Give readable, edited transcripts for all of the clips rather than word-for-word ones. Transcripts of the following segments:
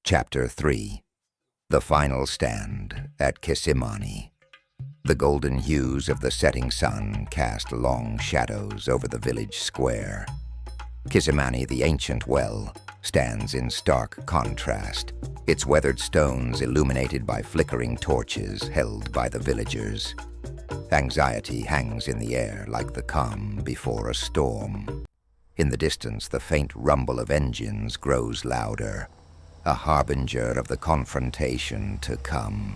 Chapter 3. The Final Stand at Kisimani. The golden hues of the setting sun cast long shadows over the village square. Kisimani, the ancient well, stands in stark contrast, its weathered stones illuminated by flickering torches held by the villagers. Anxiety hangs in the air like the calm before a storm. In the distance, the faint rumble of engines grows louder, a harbinger of the confrontation to come.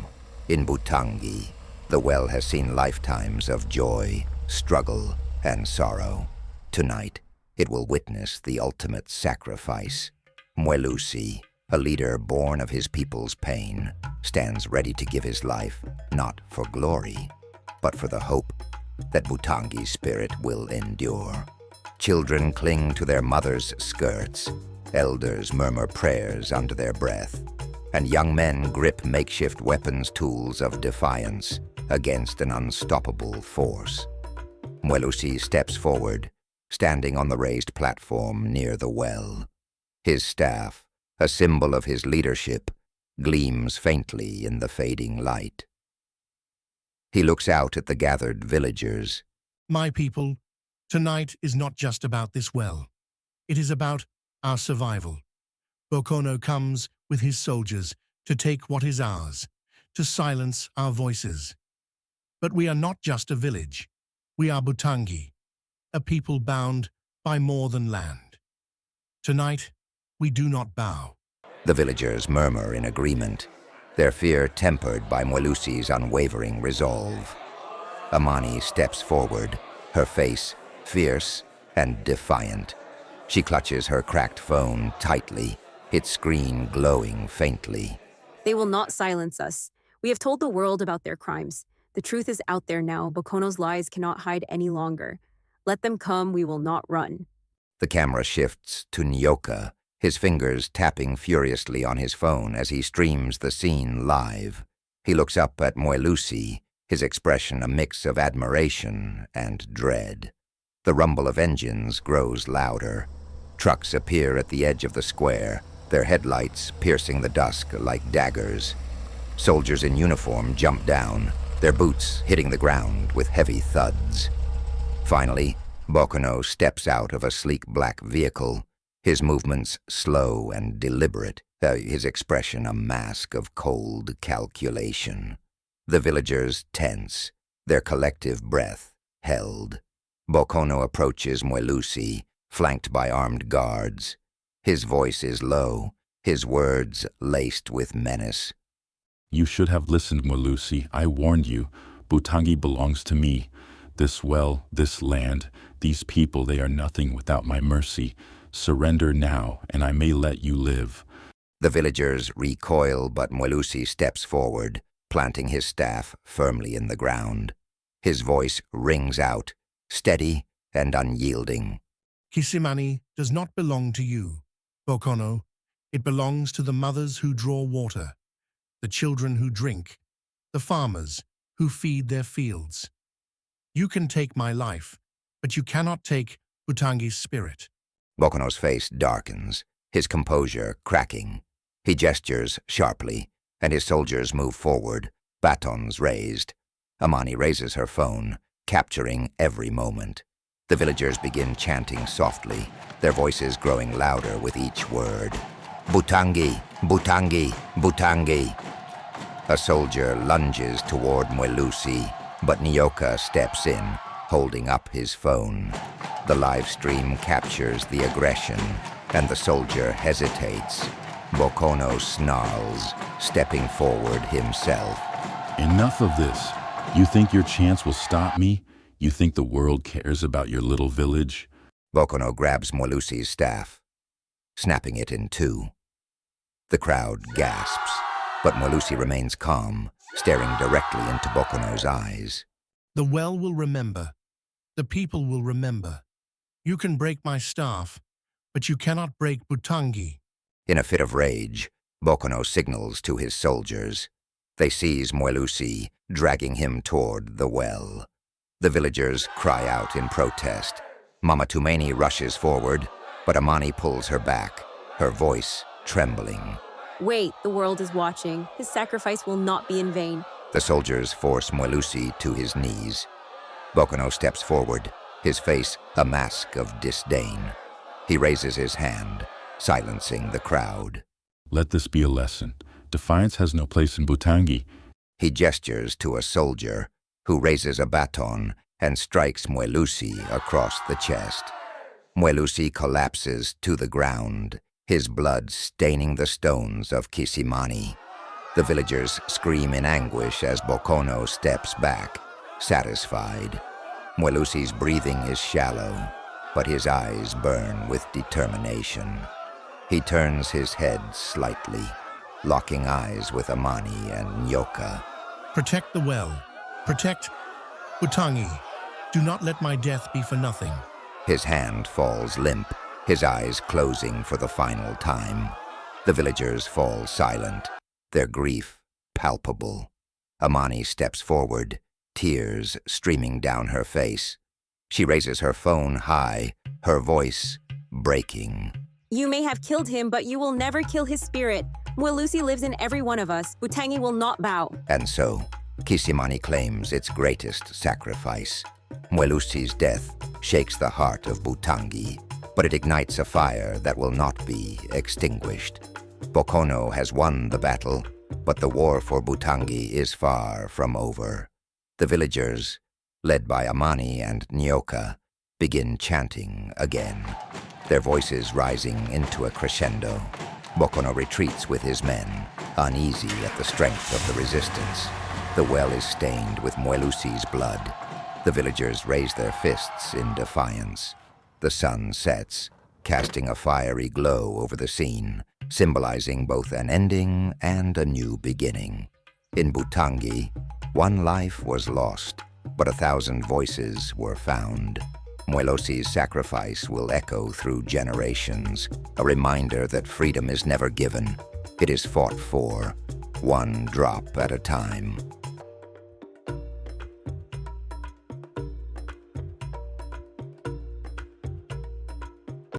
In Butangi, the well has seen lifetimes of joy, struggle, and sorrow. Tonight, it will witness the ultimate sacrifice. Mwelusi, a leader born of his people's pain, stands ready to give his life, not for glory, but for the hope that Butangi's spirit will endure. Children cling to their mothers' skirts, elders murmur prayers under their breath, and young men grip makeshift weapons tools of defiance against an unstoppable force. Mwelusi steps forward, standing on the raised platform near the well. His staff, a symbol of his leadership, gleams faintly in the fading light. He looks out at the gathered villagers. My people, tonight is not just about this well. It is about our survival. Bokono comes with his soldiers to take what is ours, to silence our voices. But we are not just a village. We are Butangi, a people bound by more than land. Tonight, we do not bow. The villagers murmur in agreement, their fear tempered by Mwelusi's unwavering resolve. Amani steps forward, her face fierce and defiant. She clutches her cracked phone tightly, its screen glowing faintly. They will not silence us. We have told the world about their crimes. The truth is out there now. Bokono's lies cannot hide any longer. Let them come, we will not run. The camera shifts to Nyoka, his fingers tapping furiously on his phone as he streams the scene live. He looks up at Mwelusi, his expression a mix of admiration and dread. The rumble of engines grows louder. Trucks appear at the edge of the square, their headlights piercing the dusk like daggers. Soldiers in uniform jump down, their boots hitting the ground with heavy thuds. Finally, Bokono steps out of a sleek black vehicle, his movements slow and deliberate, his expression a mask of cold calculation. The villagers tense, their collective breath held. Bokono approaches Mwelusi, flanked by armed guards. His voice is low, his words laced with menace. You should have listened, Mwelusi. I warned you. Butangi belongs to me. This well, this land, these people, they are nothing without my mercy. Surrender now, and I may let you live. The villagers recoil, but Mwelusi steps forward, planting his staff firmly in the ground. His voice rings out, steady and unyielding. Kisimani does not belong to you, Bokono. It belongs to the mothers who draw water, the children who drink, the farmers who feed their fields. You can take my life, but you cannot take Butangi's spirit. Bokono's face darkens, his composure cracking. He gestures sharply, and his soldiers move forward, batons raised. Amani raises her phone, capturing every moment. The villagers begin chanting softly, their voices growing louder with each word. Butangi, Butangi, Butangi. A soldier lunges toward Mwelusi, but Nyoka steps in, holding up his phone. The live stream captures the aggression, and the soldier hesitates. Bokono snarls, stepping forward himself. Enough of this. You think your chance will stop me? You think the world cares about your little village? Bokono grabs Mwelusi's staff, snapping it in two. The crowd gasps, but Mwelusi remains calm, staring directly into Bokono's eyes. The well will remember. The people will remember. You can break my staff, but you cannot break Butangi. In a fit of rage, Bokono signals to his soldiers. They seize Mwelusi, dragging him toward the well. The villagers cry out in protest. Mama Tumeni rushes forward, but Amani pulls her back, her voice trembling. Wait, the world is watching. His sacrifice will not be in vain. The soldiers force Mwelusi to his knees. Bokono steps forward, his face a mask of disdain. He raises his hand, silencing the crowd. Let this be a lesson. Defiance has no place in Butangi. He gestures to a soldier, who raises a baton and strikes Mwelusi across the chest. Mwelusi collapses to the ground, his blood staining the stones of Kisimani. The villagers scream in anguish as Bokono steps back, satisfied. Mwelusi's breathing is shallow, but his eyes burn with determination. He turns his head slightly, locking eyes with Amani and Nyoka. Protect the well. Protect Butangi. Do not let my death be for nothing. His hand falls limp, his eyes closing for the final time. The villagers fall silent, their grief palpable. Amani steps forward, tears streaming down her face. She raises her phone high, her voice breaking. You may have killed him, but you will never kill his spirit. Mwelusi lives in every one of us. Butangi will not bow. And so, Kisimani claims its greatest sacrifice. Mwelusi's death shakes the heart of Butangi, but it ignites a fire that will not be extinguished. Bokono has won the battle, but the war for Butangi is far from over. The villagers, led by Amani and Nyoka, begin chanting again, their voices rising into a crescendo. Bokono retreats with his men, uneasy at the strength of the resistance. The well is stained with Mwelusi's blood. The villagers raise their fists in defiance. The sun sets, casting a fiery glow over the scene, symbolizing both an ending and a new beginning. In Butangi, one life was lost, but 1,000 voices were found. Mwelusi's sacrifice will echo through generations, a reminder that freedom is never given. It is fought for, one drop at a time.